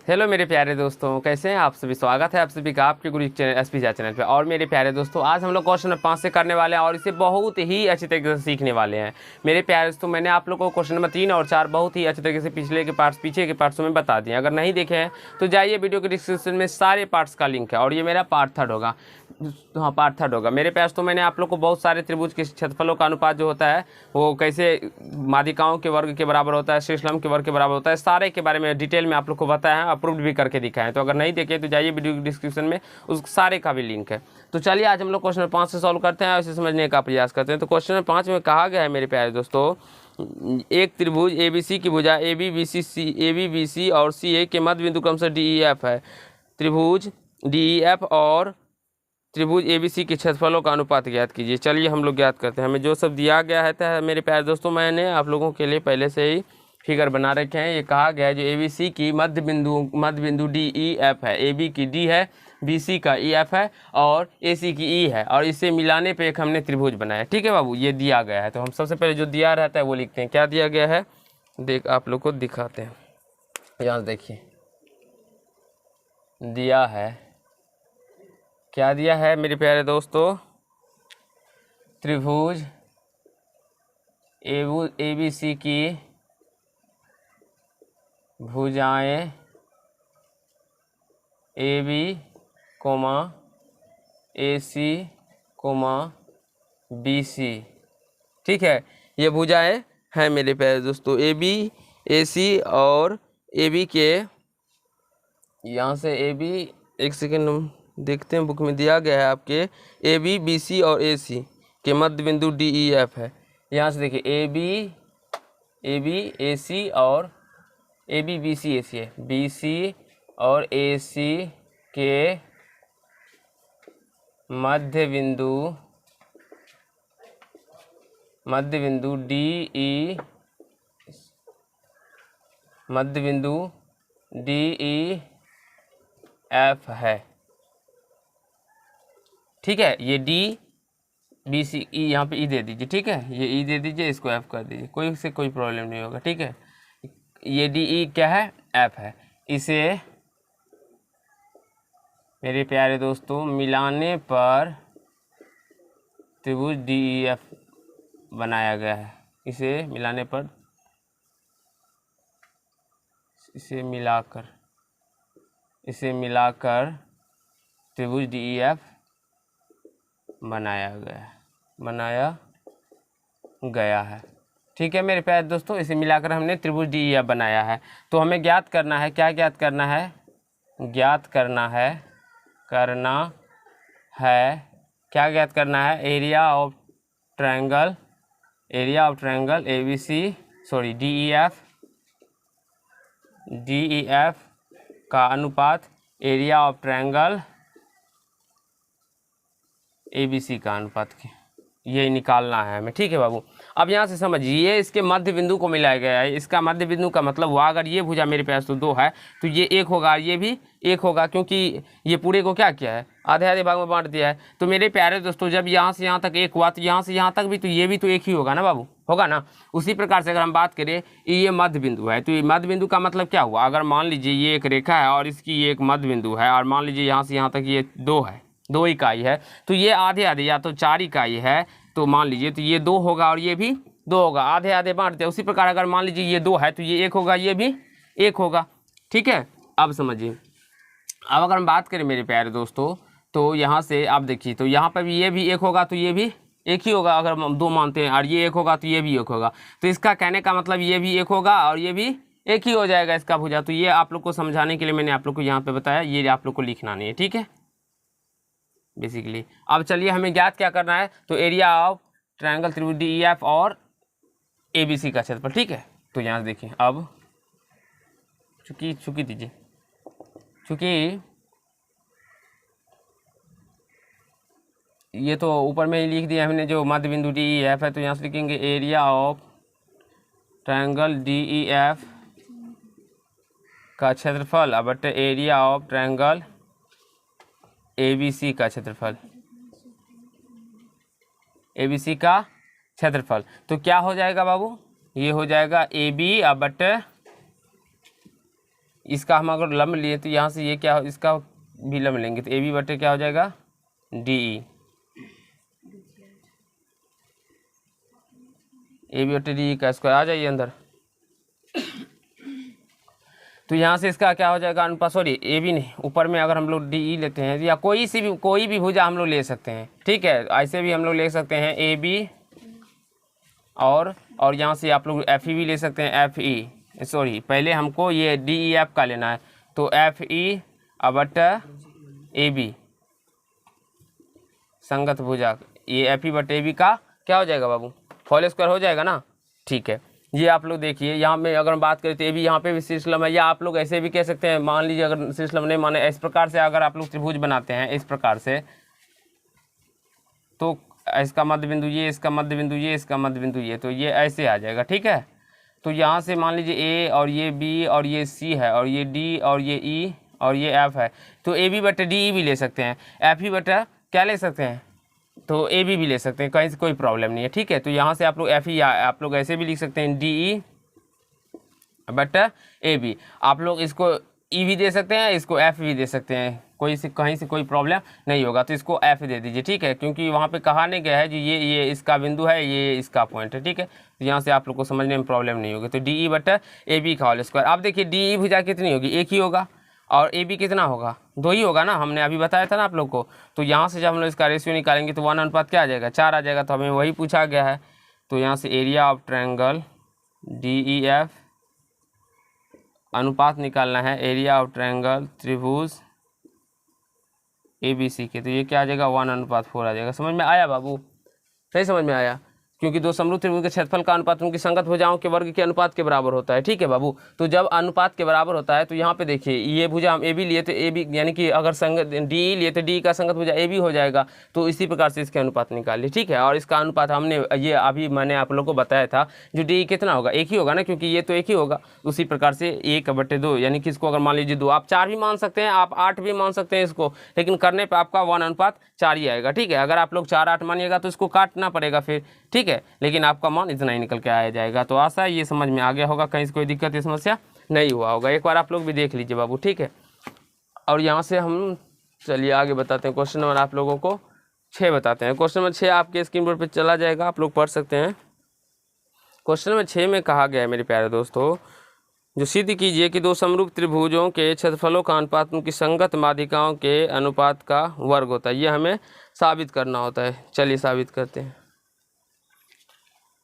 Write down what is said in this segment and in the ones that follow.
Hello मेरे प्यारे दोस्तों, कैसे हैं आप सभी। स्वागत है आप सभी का आपके गुरु चैनल एसपी चैनल पे। और मेरे प्यारे दोस्तों, आज हम लोग क्वेश्चन नंबर 5 से करने वाले हैं और इसे बहुत ही अच्छी तरीके से सीखने वाले हैं। मेरे प्यारे दोस्तों, मैंने आप लोगों को क्वेश्चन नंबर 3 और 4 बहुत ही अच्छे तरीके से पीछे के पार्ट्स में बता दिए। अगर नहीं देखे हैं तो जाइए, वीडियो के डिस्क्रिप्शन में सारे पार्ट्स का लिंक है और ये मेरा पार्ट थर्ड होगा। हाँ, पार्ट थर्ड होगा मेरे प्यार। तो मैंने आप लोग को बहुत सारे त्रिभुज के क्षेत्रफलों का अनुपात जो होता है वो कैसे माध्यिकाओं के वर्ग के बराबर होता है, श्रीशलम के वर्ग के बराबर होता है, सारे के बारे में डिटेल में आप लोग को बताया है, अप्रूव्ड भी करके दिखाया है। तो अगर नहीं देखे तो जाइए, वीडियो डिस्क्रिप्शन में उस सारे का भी लिंक है। तो चलिए आज हम लोग क्वेश्चन 5 से सॉल्व करते हैं और इसे समझने का प्रयास करते हैं। तो क्वेश्चन 5 में कहा गया है मेरे प्यारे दोस्तों, एक त्रिभुज ABC की भुजा AB BC और CA के मध्य बिंदु क्रमशः DEF है। त्रिभुज DEF और त्रिभुज ABC के क्षेत्रफलों का अनुपात ज्ञात कीजिए। चलिए हम लोग ज्ञात करते हैं। हमें जो सब दिया गया है मेरे प्यारे दोस्तों, मैंने आप लोगों के लिए पहले से ही फिगर बना रखे हैं। ये कहा गया है जो ABC की मध्य बिंदु DEF है, AB की D है, BC का EF है और AC की E है, और इसे मिलाने पे एक हमने त्रिभुज बनाया। ठीक है बाबू, ये दिया गया है। तो हम सबसे पहले जो दिया रहता है वो लिखते हैं। क्या दिया गया है देख आप लोग को दिखाते हैं। यहाँ देखिए दिया है, क्या दिया है मेरे प्यारे दोस्तों, त्रिभुज ABC की भुजाएं AB, AC, BC। ठीक है, ये भुजाएं हैं मेरे प्यारे दोस्तों AB, AC और AB के, यहाँ से AB, एक सेकेंड हम देखते हैं, बुक में दिया गया है आपके AB, BC और AC के मध्य बिंदु DEF है। यहाँ से देखिए AB, AC और AB, BC, AC है, BC और AC के मध्य बिंदु DEF है। ठीक है, ये BC E यहाँ पे E दे दीजिए। ठीक है, ये E दे दीजिए, इसको F कर दीजिए, कोई प्रॉब्लम नहीं होगा। ठीक है, ये DE क्या है, F है। इसे मेरे प्यारे दोस्तों मिलाने पर त्रिभुज DEF बनाया गया है। इसे मिलाकर त्रिभुज DEF बनाया गया है। ठीक है मेरे प्यारे दोस्तों, इसे मिलाकर हमने त्रिभुज DEF बनाया है। तो हमें ज्ञात करना है, क्या ज्ञात करना है, क्या ज्ञात करना है, एरिया ऑफ ट्रायंगल DEF का अनुपात एरिया ऑफ ट्रायंगल ABC का अनुपात के, ये निकालना है हमें। ठीक है बाबू, अब यहाँ से समझिए, इसके मध्य बिंदु को मिलाया गया है। इसका मध्य बिंदु का मतलब हुआ, अगर ये भुजा मेरे पास तो 2 है तो ये 1 होगा, ये भी 1 होगा, क्योंकि ये पूरे को क्या किया है, आधे आधे भाग में बांट दिया है। तो मेरे प्यारे दोस्तों, जब यहाँ से यहाँ तक 1 हुआ तो यहाँ से यहाँ तक भी तो ये भी तो 1 ही होगा ना बाबू, होगा ना। उसी प्रकार से अगर हम बात करें, ये मध्य बिंदु है, तो ये मध्य बिंदु का मतलब क्या हुआ, अगर मान लीजिए ये एक रेखा है और इसकी ये एक मध्य बिंदु है, और मान लीजिए यहाँ से यहाँ तक ये 2 है, 2 इकाई है, तो ये आधे आधे या तो 4 इकाई है, तो मान लीजिए तो ये 2 होगा और ये भी 2 होगा, आधे आधे बांट दिया। उसी प्रकार अगर मान लीजिए ये 2 है तो ये 1 होगा, ये भी 1 होगा। ठीक है, अब समझिए, अब अगर हम बात करें मेरे प्यारे दोस्तों, तो यहाँ से आप देखिए, तो यहाँ पर भी ये भी 1 होगा तो ये भी 1 ही होगा, अगर हम 2 मानते हैं, और ये 1 होगा तो ये भी 1 होगा। तो इसका कहने का मतलब ये भी 1 होगा और ये भी 1 ही हो जाएगा इसका भुजा। तो ये आप लोग को समझाने के लिए मैंने आप लोग को यहाँ पे बताया, ये आप लोग को लिखना नहीं है। ठीक है बेसिकली। अब चलिए हमें ज्ञात क्या करना है, तो एरिया ऑफ ट्रायंगल त्रिभुज DEF और ABC का क्षेत्रफल। ठीक है, तो यहाँ से देखिए, अब चूंकि दीजिए, चूंकि ये तो ऊपर में ही लिख दिया हमने जो मध्य बिंदु DEF है, तो यहाँ से लिखेंगे एरिया ऑफ ट्रायंगल DEF का क्षेत्रफल बटे एरिया ऑफ ट्रायंगल ABC का क्षेत्रफल, ABC का क्षेत्रफल। तो क्या हो जाएगा बाबू, ये हो जाएगा AB बटे इसका हम अगर लंब लिए तो यहाँ से ये क्या हो, इसका भी लंब लेंगे तो ए बी बटे क्या हो जाएगा डी ई, ए बी बटे डी ई का स्क्वायर। आ जाइए अंदर। तो यहाँ से इसका क्या हो जाएगा अनुपात, सॉरी ए बी नहीं, ऊपर में अगर हम लोग डी ई लेते हैं या कोई भी भुजा हम लोग ले सकते हैं, ठीक है। ऐसे भी हम लोग ले सकते हैं ए बी, और यहाँ से आप लोग एफ ई भी ले सकते हैं, एफ ई, सॉरी पहले हमको ये डी ई एफ का लेना है, तो एफ ई बटा ए बी संगत भुजा, ये एफ ई बटे ए बी का क्या हो जाएगा बाबू, होल स्क्वायर हो जाएगा ना, ठीक है। ये आप लोग देखिए यहाँ में अगर हम बात करें तो ए बी यहाँ पे भी शीर्षलंब है, या आप लोग ऐसे भी कह सकते हैं, मान लीजिए अगर शीर्षलंब नहीं माने, इस प्रकार से अगर आप लोग त्रिभुज बनाते हैं इस प्रकार से, तो इसका मध्य बिंदु ये, इसका मध्य बिंदु ये, इसका मध्य बिंदु ये, तो ये ऐसे आ जाएगा, ठीक है। तो यहाँ से मान लीजिए ए और ये बी और ये सी है और ये डी और ये ई और ये एफ है, तो ए बी बटे डी ई भी ले सकते हैं, एफ ई बटा क्या ले सकते हैं, तो ए बी भी ले सकते हैं, कहीं से कोई प्रॉब्लम नहीं है, ठीक है। तो यहाँ से आप लोग एफ ई, आप लोग ऐसे भी लिख सकते हैं डी ई बटा ए बी, आप लोग इसको ई भी दे सकते हैं, इसको एफ भी दे सकते हैं, कहीं से कोई प्रॉब्लम नहीं होगा, तो इसको एफ दे दीजिए, ठीक है, क्योंकि वहाँ पे कहा नहीं गया है कि ये इसका बिंदु है, ये इसका पॉइंट है, ठीक है। तो यहाँ से आप लोग को समझने में प्रॉब्लम नहीं होगी। तो डी ई बटा ए बी का होल स्क्वायर। अब देखिए डी ई भुजा कितनी होगी, एक ही होगा, और ए बी कितना होगा, 2 ही होगा ना, हमने अभी बताया था ना आप लोग को। तो यहाँ से जब हम लोग इसका रेशियो निकालेंगे तो 1 अनुपात क्या आ जाएगा, 4 आ जाएगा, तो हमें वही पूछा गया है। तो यहाँ से area of triangle D E F अनुपात निकालना है, एरिया ऑफ ट्रायंगल त्रिभुज ए बी सी के, तो ये क्या आ जाएगा 1 अनुपात 4 आ जाएगा। समझ में आया बाबू, सही समझ में आया, क्योंकि दो समरूप त्रिभुज के क्षेत्रफल का अनुपात उनकी संगत भुजाओं के वर्ग के अनुपात के बराबर होता है, ठीक है बाबू। तो जब अनुपात के बराबर होता है तो यहाँ पे देखिए ये भुजा हम ए बी लिए तो ए बी, यानी कि अगर संगत डी ई लिए तो डी का संगत भुजा ए बी हो जाएगा, तो इसी प्रकार से इसके अनुपात निकालिए, ठीक है। और इसका अनुपात हमने ये अभी मैंने आप लोग को बताया था, जो डी कितना होगा, एक ही होगा ना, क्योंकि ये तो एक ही होगा। उसी प्रकार से 1/2, यानी कि इसको अगर मान लीजिए 2, आप 4 भी मान सकते हैं, आप 8 भी मान सकते हैं इसको, लेकिन करने पर आपका 1 अनुपात 4 ही आएगा, ठीक है। अगर आप लोग 4/8 मानिएगा तो इसको काटना पड़ेगा फिर, ठीक है, लेकिन आपका मान इतना ही निकल के आया जाएगा। तो आशा है ये समझ में आ गया होगा, कहीं से कोई दिक्कत या समस्या नहीं हुआ होगा। एक बार आप लोग भी देख लीजिए बाबू, ठीक है। और यहाँ से हम चलिए आगे बताते हैं, क्वेश्चन नंबर आप लोगों को 6 बताते हैं। क्वेश्चन नंबर 6 आपके स्क्रीन बोर्ड पर चला जाएगा, आप लोग पढ़ सकते हैं। क्वेश्चन नंबर 6 में कहा गया है मेरे प्यारे दोस्तों, जो सिद्ध कीजिए कि दो समरूप त्रिभुजों के क्षेत्रफलों का अनुपात उनकी संगत माध्यिकाओं के अनुपात का वर्ग होता है। ये हमें साबित करना होता है, चलिए साबित करते हैं,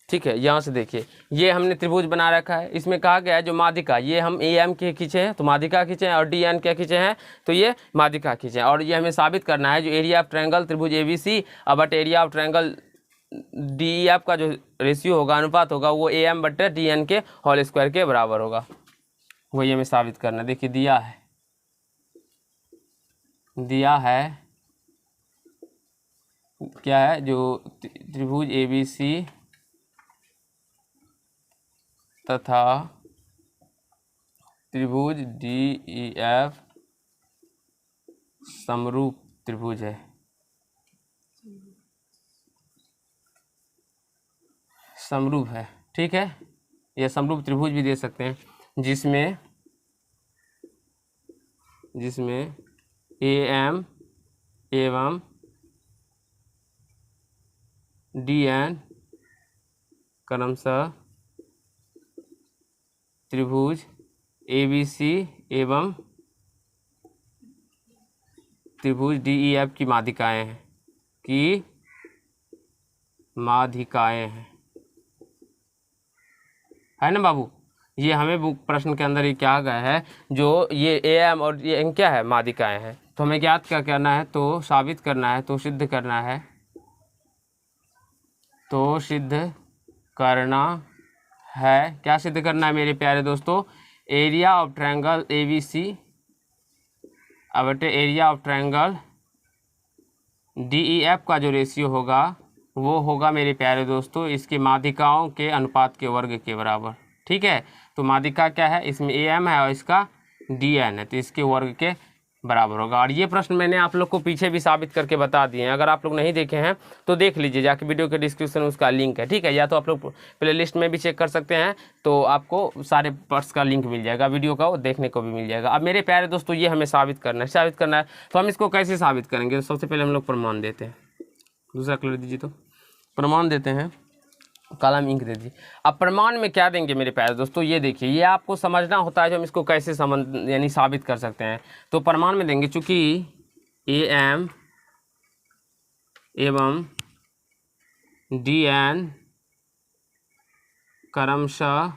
ठीक है। यहाँ से देखिए ये हमने त्रिभुज बना रखा है, इसमें कहा गया है जो माध्यिका, ये हम ए एम के खींचे हैं तो माध्यिका खींचे हैं, और डी एन क्या खींचे हैं तो ये माध्यिका खींचे हैं। और ये हमें साबित करना है जो एरिया ऑफ ट्रायंगल त्रिभुज A B C but area of triangle D E F का जो रेशियो होगा, अनुपात होगा, वो ए एम बटे डी एन के होल स्क्वायर के बराबर होगा। वही हमें साबित करना है। देखिए दिया है क्या है, जो त्रिभुज ए बी सी तथा त्रिभुज डी ई एफ समरूप त्रिभुज है, समरूप है, ठीक है। यह समरूप त्रिभुज भी दे सकते हैं, जिसमें ए एम एवं डी एन क्रमशः त्रिभुज ए बी सी एवं त्रिभुज डी ई एफ की माध्यिकाएं हैं, है ना बाबू। ये हमें प्रश्न के अंदर ये क्या गया है, जो ये ए एम और ये एन क्या है, माध्यिकाएं हैं। तो हमें ज्ञात क्या करना है, तो साबित करना है, तो सिद्ध करना है, क्या सिद्ध करना है मेरे प्यारे दोस्तों, area of triangle A B C बटे area of triangle D E F का जो रेशियो होगा वो होगा मेरे प्यारे दोस्तों इसके माध्यिकाओं के अनुपात के वर्ग के बराबर, ठीक है। तो माध्यिका क्या है, इसमें ए एम है और इसका डी एन है, तो इसके वर्ग के बराबर होगा। और ये प्रश्न मैंने आप लोग को पीछे भी साबित करके बता दिए हैं, अगर आप लोग नहीं देखे हैं तो देख लीजिए जाके, वीडियो के डिस्क्रिप्शन में उसका लिंक है, ठीक है। या तो आप लोग प्ले लिस्ट में भी चेक कर सकते हैं, तो आपको सारे पार्ट्स का लिंक मिल जाएगा, वीडियो का वो देखने को भी मिल जाएगा। अब मेरे प्यारे दोस्तों ये हमें साबित करना है, तो हम इसको कैसे साबित करेंगे? तो सबसे पहले हम लोग प्रमाण देते हैं, दूसरा कलर दीजिए, तो प्रमाण देते हैं, काला में इंक दे दीजिए। अब प्रमाण में क्या देंगे मेरे प्यारे दोस्तों, ये देखिए, ये आपको समझना होता है जो हम इसको कैसे यानी साबित कर सकते हैं। तो प्रमाण में देंगे, चूँकि AM एवं DN क्रमशः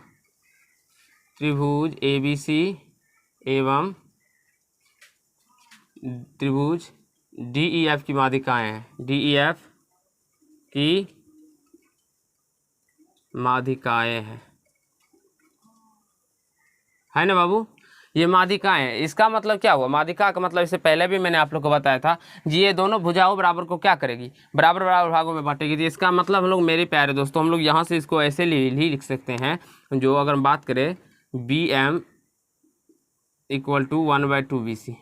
त्रिभुज ABC एवं त्रिभुज DEF की माध्यिकाएँ हैं, DEF की माध्यिकाएँ हैं, है ना बाबू? ये माध्यिकाएँ हैं, इसका मतलब क्या हुआ? माध्यिका का मतलब इससे पहले भी मैंने आप लोग को बताया था जी, ये दोनों भुजाओं बराबर को क्या करेगी? बराबर बराबर भागों में बांटेगी। तो इसका मतलब हम लोग मेरे प्यारे दोस्तों, हम लोग यहाँ से इसको ऐसे लिख सकते हैं, जो अगर हम बात करें BM = 1/2 BC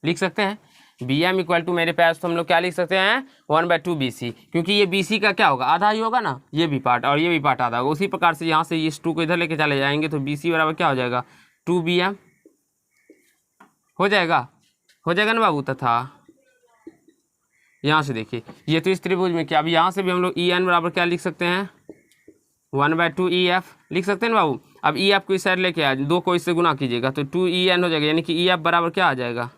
लिख सकते हैं। BM = मेरे पास तो हम लोग क्या लिख सकते हैं? 1/2 BC, क्योंकि ये BC का क्या होगा? आधा ही होगा ना, ये भी पार्ट और ये भी पार्ट आधा होगा। उसी प्रकार से यहाँ से इस 2 को इधर लेके चले जाएंगे तो BC बराबर क्या हो जाएगा? 2 BM हो जाएगा ना बाबू। तथा यहाँ से देखिए, ये तो इस त्रिभुज में क्या, अब यहाँ से भी हम लोग EN बराबर क्या लिख सकते हैं? 1/2 EF लिख सकते हैं ना बाबू। अब EF को इस साइड लेके आ, 2 को इससे गुना कीजिएगा तो 2 EN हो जाएगा, यानी कि EF बराबर क्या आ जाएगा?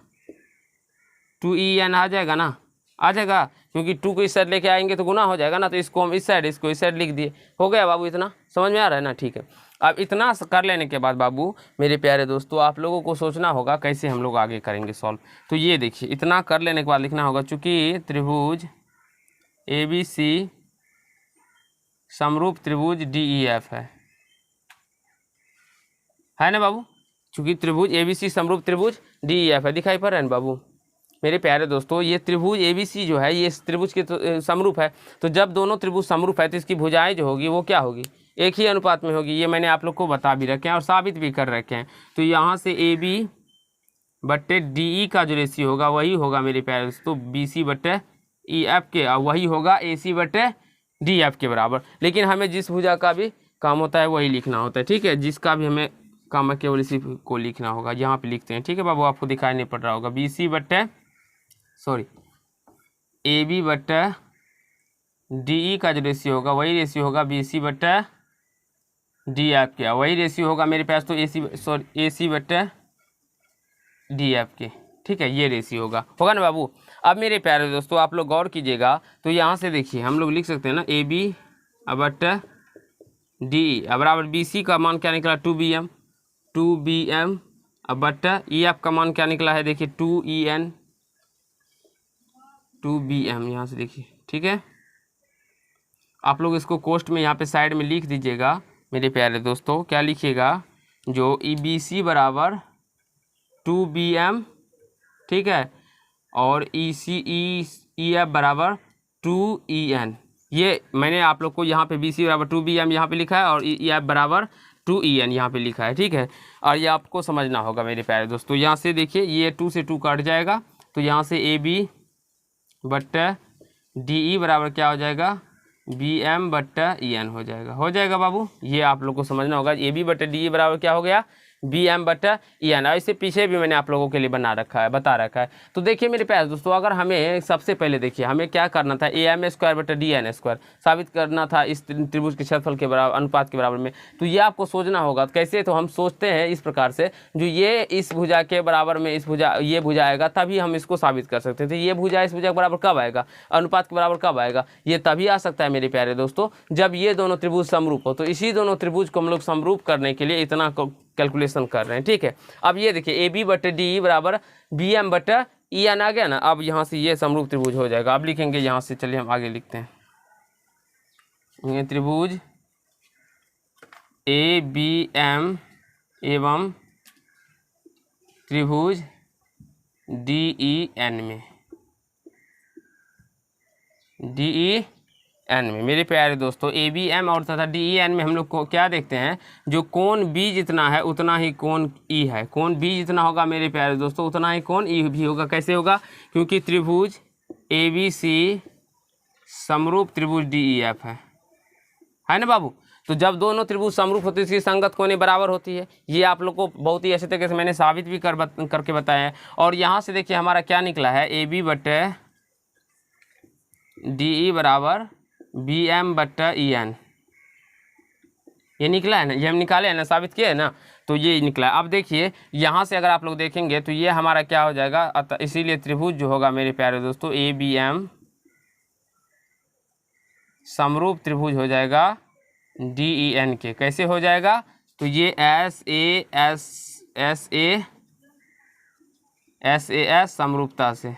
2 EN आ जाएगा ना, आ जाएगा, क्योंकि 2 को इस साइड लेके आएंगे तो गुना हो जाएगा ना। तो इसको हम इस साइड, इसको इस साइड लिख दिए, हो गया बाबू। इतना समझ में आ रहा है ना? ठीक है। अब इतना कर लेने के बाद बाबू मेरे प्यारे दोस्तों, आप लोगों को सोचना होगा कैसे हम लोग आगे करेंगे सॉल्व। तो ये देखिए, इतना कर लेने के बाद लिखना होगा, चूँकि त्रिभुज ABC समरूप त्रिभुज DEF है ना बाबू? चूँकि त्रिभुज ABC समरूप त्रिभुज DEF है, दिखाई पड़ रहा है ना बाबू? मेरे प्यारे दोस्तों, ये त्रिभुज ABC जो है, ये इस त्रिभुज के तो समरूप है। तो जब दोनों त्रिभुज समरूप है तो इसकी भुजाएं जो होगी वो क्या होगी? एक ही अनुपात में होगी। ये मैंने आप लोग को बता भी रखे हैं और साबित भी कर रखे हैं। तो यहाँ से AB/DE का जो रेशियो होगा वही होगा मेरे प्यारे दोस्तों BC/EF के, और वही होगा AC/DF के बराबर। लेकिन हमें जिस भुजा का भी काम होता है वही लिखना होता है, ठीक है। जिसका भी हमें काम है केवल इसी को लिखना होगा। यहाँ पे लिखते हैं, ठीक है बाबू, आपको दिखाई नहीं पड़ रहा होगा। AB/DE का जो रेशियो होगा वही रेशियो होगा BC/DF के, वही रेशियो होगा मेरे पास तो AC/DF के, ठीक है। ये रेशियो होगा ना बाबू। अब मेरे प्यारे दोस्तों आप लोग गौर कीजिएगा, तो यहाँ से देखिए हम लोग लिख सकते हैं ना, AB/DE बराबर BC का मान क्या निकला? 2 BM बट EF का मान क्या निकला है? देखिए 2 BM, यहाँ से देखिए, ठीक है। आप लोग इसको कोष्ठ में यहाँ पे साइड में लिख दीजिएगा मेरे प्यारे दोस्तों। क्या लिखिएगा? जो EBC बराबर 2 BM, ठीक है, और EF बराबर 2 EN। ये मैंने आप लोग को यहाँ पे BC बराबर 2 BM यहाँ पे लिखा है और EF बराबर 2 EN यहाँ पे लिखा है, ठीक है। और ये आपको समझना होगा मेरे प्यारे दोस्तों। यहाँ से देखिए, ये 2 से 2 काट जाएगा, तो यहाँ से AB/DE बराबर क्या हो जाएगा? BM/EN हो जाएगा बाबू। ये आप लोग को समझना होगा। AB/DE बराबर क्या हो गया? BM/EN। इससे पीछे भी मैंने आप लोगों के लिए बता रखा है। तो देखिए मेरे प्यारे दोस्तों, अगर हमें सबसे पहले देखिए हमें क्या करना था, AM²/DN² साबित करना था इस त्रिभुज के क्षेत्रफल के बराबर, अनुपात के बराबर में। तो ये आपको सोचना होगा कैसे। तो हम सोचते हैं इस प्रकार से, जो ये इस भुजा के बराबर में ये भुजा आएगा तभी हम इसको साबित कर सकते थे। ये भुजा इस भुजा के बराबर कब आएगा? अनुपात के बराबर कब आएगा? ये तभी आ सकता है मेरे प्यारे दोस्तों जब ये दोनों त्रिभुज समरूप हो। तो इसी दोनों त्रिभुज को हम लोग समरूप करने के लिए इतना कैलकुलेशन कर रहे हैं, ठीक है। अब ये देखिए AB/DE बराबर BM/EN आ गया ना। अब यहाँ से ये समरूप त्रिभुज हो जाएगा। अब लिखेंगे यहाँ से, चलिए हम आगे लिखते हैं। ये त्रिभुज ABM एवं त्रिभुज DEN एन में। मेरे प्यारे दोस्तों ए बी एम और तथा डी ई एन में हम लोग को क्या देखते हैं, जो कोण बी जितना है उतना ही कोण ई है। कोण बी जितना होगा मेरे प्यारे दोस्तों उतना ही कोण ई भी होगा। कैसे होगा, क्योंकि त्रिभुज ए बी सी समरूप त्रिभुज डी ई एफ है ना बाबू। तो जब दोनों त्रिभुज समरूप होती है इसकी संगत कोणें बराबर होती है। ये आप लोग को बहुत ही अच्छे तरीके से मैंने साबित भी करके बताया है। और यहाँ से देखिए हमारा क्या निकला है, ए बी बटे डी ई बराबर बी एम बट्टा ई एन। ये निकला है ना, ये हम निकाले हैं ना, साबित किए है ना, तो ये निकला है। अब देखिए यहाँ से अगर आप लोग देखेंगे तो ये हमारा क्या हो जाएगा, अतः इसीलिए त्रिभुज जो होगा मेरे प्यारे दोस्तों ए बी एम समरूप त्रिभुज हो जाएगा डी ई एन के। कैसे हो जाएगा, तो ये एस ए एस समरूपता से।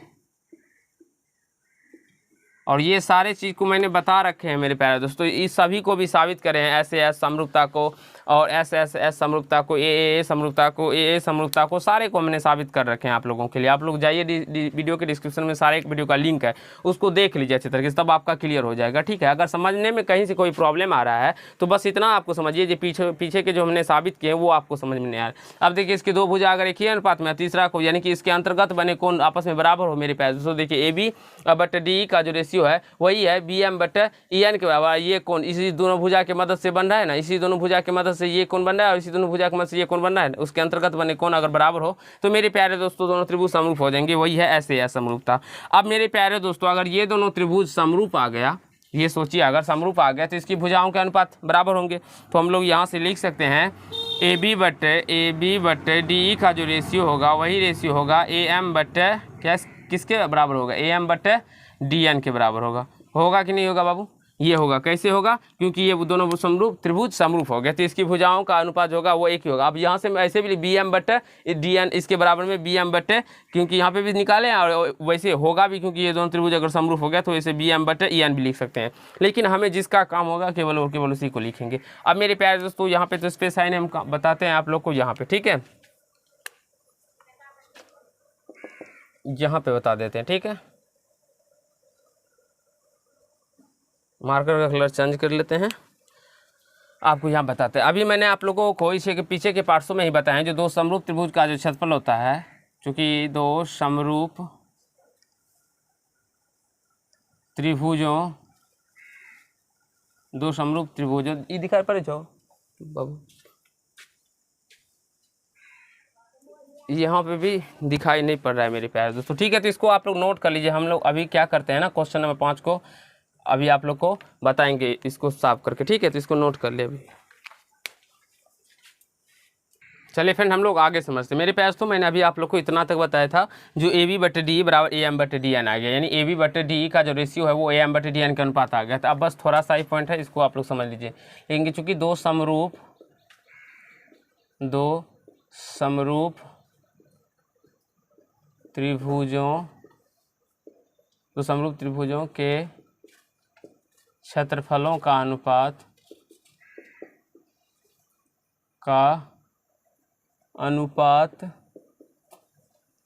और ये सारे चीज़ को मैंने बता रखे हैं मेरे प्यारे दोस्तों, इस सभी को भी साबित करें हैं। एस समरूपता को और एस समरूपता को, ए समरूपता को, ए समरूपता को, सारे को मैंने साबित कर रखे हैं आप लोगों के लिए। आप लोग जाइए वीडियो के डिस्क्रिप्शन में सारे एक वीडियो का लिंक है, उसको देख लीजिए अच्छे तरीके से, तब आपका क्लियर हो जाएगा। ठीक है, अगर समझने में कहीं से कोई प्रॉब्लम आ रहा है तो बस इतना आपको समझिए, जो पीछे के जो हमने साबित किए वो आपको समझ में नहीं आ रहा। अब देखिए इसके दो भुजा अगर एक ही अनुपात में, तीसरा को यानी कि इसके अंतर्गत बने कोण आपस में बराबर हो मेरे प्यारे दोस्तों। देखिए ए बी बटे डी का जो रेशियो है वही है बी एम बटे ई एन के बराबर। ये कोण इसी दोनों भुजा की मदद से बन रहा है ना, इसी दोनों भुजा की मदद से ये कोण बन रहा है और इसी दोनों भुजा की मदद से ये कोण बन रहा है। उसके अंतर्गत बने कोण अगर बराबर हो तो मेरे प्यारे दोस्तों दोनों त्रिभुज समरूप हो जाएंगे, वही है ऐसे समरूपता। अब मेरे प्यारे दोस्तों अगर ये दोनों त्रिभुज समरूप आ गया, ये सोचिए अगर समरूप आ गया तो इसकी भुजाओं के अनुपात बराबर होंगे। तो हम लोग यहाँ से लिख सकते हैं ए बी बटे डी ई का जो रेशियो होगा वही रेशियो होगा ए एम बटे क्या किसके बराबर होगा, ए एम बटे डी एन के बराबर होगा कि नहीं होगा बाबू, ये होगा। कैसे होगा, क्योंकि ये दोनों समरूप त्रिभुज समरूप हो गया तो इसकी भुजाओं का अनुपात होगा वो एक ही होगा। अब यहाँ से मैं ऐसे भी बी एम बटे डी एन इसके बराबर में बी एम बटे, क्योंकि यहाँ पे भी निकाले हैं और वैसे होगा भी, क्योंकि ये दोनों त्रिभुज अगर समरूप हो गया तो वैसे बी एम बटे ई एन भी लिख सकते हैं। लेकिन हमें जिसका काम होगा केवल और केवल उसी को लिखेंगे। अब मेरे प्यारे दोस्तों यहाँ पे तो स्पेस साइन हम बताते हैं आप लोग को यहाँ पे, ठीक है, यहाँ पे बता देते हैं, ठीक है। मार्कर का कलर चेंज कर लेते हैं, आपको यहाँ बताते हैं। अभी मैंने आप लोगों को इसे के पीछे के पार्ट्सों में ही बताया जो दो समरूप त्रिभुज का जो क्षेत्रफल होता है, क्योंकि दो समरूप त्रिभुजों ये दिखाई पड़े जाओ बाबू, यहाँ पे भी दिखाई नहीं पड़ रहा है मेरे प्यारे दोस्तों, ठीक है। तो इसको आप लोग नोट कर लीजिए। हम लोग अभी क्या करते हैं ना, क्वेश्चन नंबर 5 को अभी आप लोग को बताएंगे इसको साफ करके, ठीक है। तो इसको नोट कर ले अभी। चलिए फ्रेंड हम लोग आगे समझते हैं। मेरे प्यारे दोस्तों मैंने अभी आप लोग को इतना तक बताया था, जो ए बी बटे डी बराबर ए एम बटे डी एन आ गया, यानी ए बी बटे डी का जो रेशियो है वो ए एम बटे डी एन के अनुपात आ गया। तो अब बस थोड़ा सा ही पॉइंट है, इसको आप लोग समझ लीजिए। लेकिन चूंकि दो समरूप त्रिभुजों के क्षेत्रफलों का अनुपात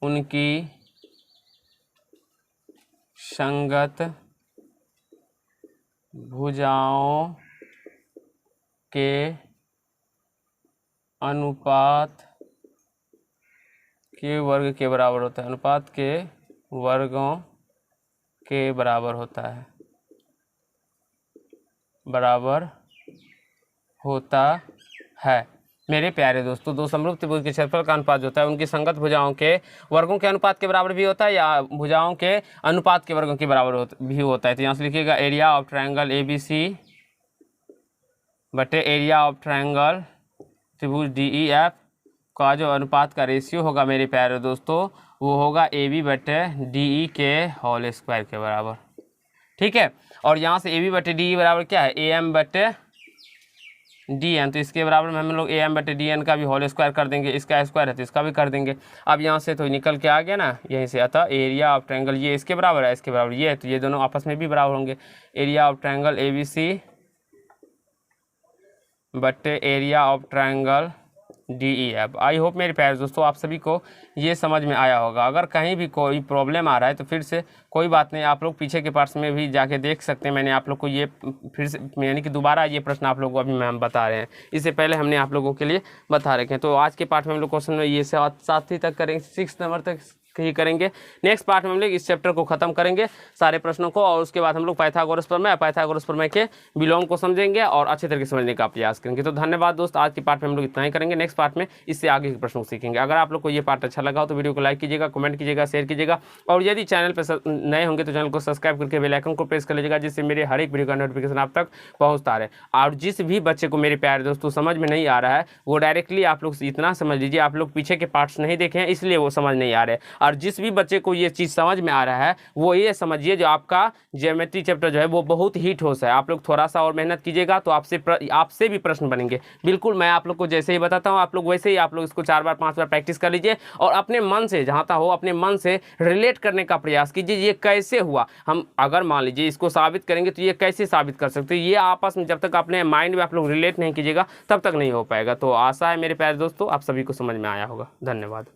उनकी संगत भुजाओं के अनुपात के वर्ग के बराबर होता है, अनुपात के वर्गों के बराबर होता है। मेरे प्यारे दोस्तों दो समरूप त्रिभुज के क्षेत्रफल का अनुपात जो होता है उनकी संगत भुजाओं के वर्गों के अनुपात के बराबर भी होता है, या भुजाओं के अनुपात के वर्गों के बराबर भी होता है। तो यहाँ से लिखिएगा area of triangle A B C बटे एरिया ऑफ ट्रायंगल त्रिभुज डी ई एफ का जो अनुपात का रेशियो होगा मेरे प्यारे दोस्तों वो होगा ए बी बटे डी ई के होल स्क्वायर के बराबर, ठीक है। और यहाँ से ए बी बटे डी ई बराबर क्या है, ए एम बटे डी एन, तो इसके बराबर में हम लोग ए एम बटे डी एन का भी होल स्क्वायर कर देंगे, इसका स्क्वायर है तो इसका भी कर देंगे। अब यहाँ से तो निकल के आ गया ना यहीं से, अतः एरिया ऑफ ट्रायंगल ये इसके बराबर है, इसके बराबर ये है, तो ये दोनों आपस में भी बराबर होंगे। Area of triangle A B C बटे area of triangle DEF। I hope मेरे प्यारे दोस्तों आप सभी को ये समझ में आया होगा। अगर कहीं भी कोई प्रॉब्लम आ रहा है तो फिर से कोई बात नहीं, आप लोग पीछे के पार्ट्स में भी जाके देख सकते हैं। मैंने आप लोग को ये फिर से यानी कि दोबारा ये प्रश्न आप लोगों को अभी हम बता रहे हैं, इससे पहले हमने आप लोगों के लिए बता रखे हैं। तो आज के पार्ट में हम लोग क्वेश्चन में ये 7 तक करेंगे, 6 नंबर तक ही करेंगे। नेक्स्ट पार्ट में हम लोग इस चैप्टर को खत्म करेंगे सारे प्रश्नों को, और उसके बाद हम लोग पाइथागोरस प्रमेय के विलोम को समझेंगे और अच्छे तरीके से समझने का प्रयास करेंगे। तो धन्यवाद दोस्त, आज के पार्ट में हम लोग इतना ही करेंगे। नेक्स्ट पार्ट में इससे आगे के प्रश्नों को सीखेंगे। अगर आप लोग को ये पार्ट अच्छा लगा हो तो वीडियो को लाइक कीजिएगा, कमेंट कीजिएगा, शेयर कीजिएगा, और यदि चैनल पर नए होंगे तो चैनल को सब्सक्राइब करके बेल आइकन को प्रेस कर लीजिएगा, जिससे मेरे हर एक वीडियो का नोटिफिकेशन आप तक पहुँचता रहे। और जिस भी बच्चे को मेरे प्यारे दोस्तों समझ में नहीं आ रहा है वो डायरेक्टली आप लोग इतना समझ लीजिए, आप लोग पीछे के पार्ट्स नहीं देखे हैं इसलिए वो समझ नहीं आ रहे। और जिस भी बच्चे को ये चीज़ समझ में आ रहा है वो ये समझिए जो आपका ज्योमेट्री चैप्टर जो है वो बहुत ही ठोस है। आप लोग थोड़ा सा और मेहनत कीजिएगा तो आपसे भी प्रश्न बनेंगे। बिल्कुल मैं आप लोग को जैसे ही बताता हूँ आप लोग वैसे ही आप लोग इसको 4 बार 5 बार प्रैक्टिस कर लीजिए और अपने मन से जहाँ तक हो अपने मन से रिलेट करने का प्रयास कीजिए। ये कैसे हुआ, हम अगर मान लीजिए इसको साबित करेंगे तो ये कैसे साबित कर सकते हैं, ये आपस में जब तक अपने माइंड में आप लोग रिलेट नहीं कीजिएगा तब तक नहीं हो पाएगा। तो आशा है मेरे प्यारे दोस्तों आप सभी को समझ में आया होगा। धन्यवाद।